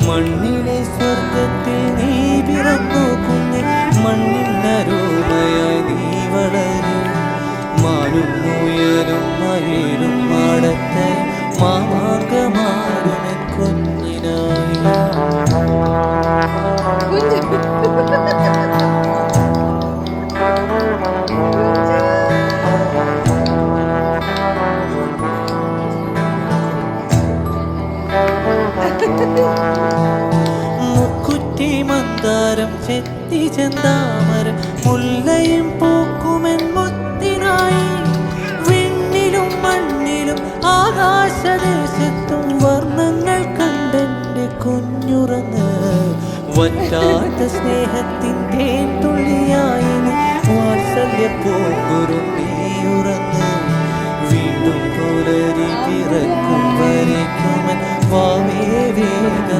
മണ്ണിലെ സ്വർഗത്തിൽ നീ പിറന്നു കുഞ്ഞെ, മണ്ണിനരുമയായി നീ വളരും. മാനും മുയലും മയിലും മാടത്തെ മാമാർഗമാടുമെൻ കുഞ്ഞിനായി. മുക്കുറ്റി മന്ദാരം ചെത്തി ചെന്താമരം മുല്ലയും പൂക്കുമെൻ മുത്തിനായി. വിണ്ണിലും മണ്ണിലും ആകാശദേശത്തും വർണ്ണങ്ങൾ കണ്ടെന്റെ കുഞ്ഞുറങ്ങ്. വറ്റാത്ത സ്നേഹത്തിൻ തേൻ തുള്ളിയായി വാത്സല്യ പൂങ്കുരു നീയുറങ്ങ്. വീണ്ടും പുലരി പിറക്കും വരയ്ക്കുമൻ വാവേ വേഗം.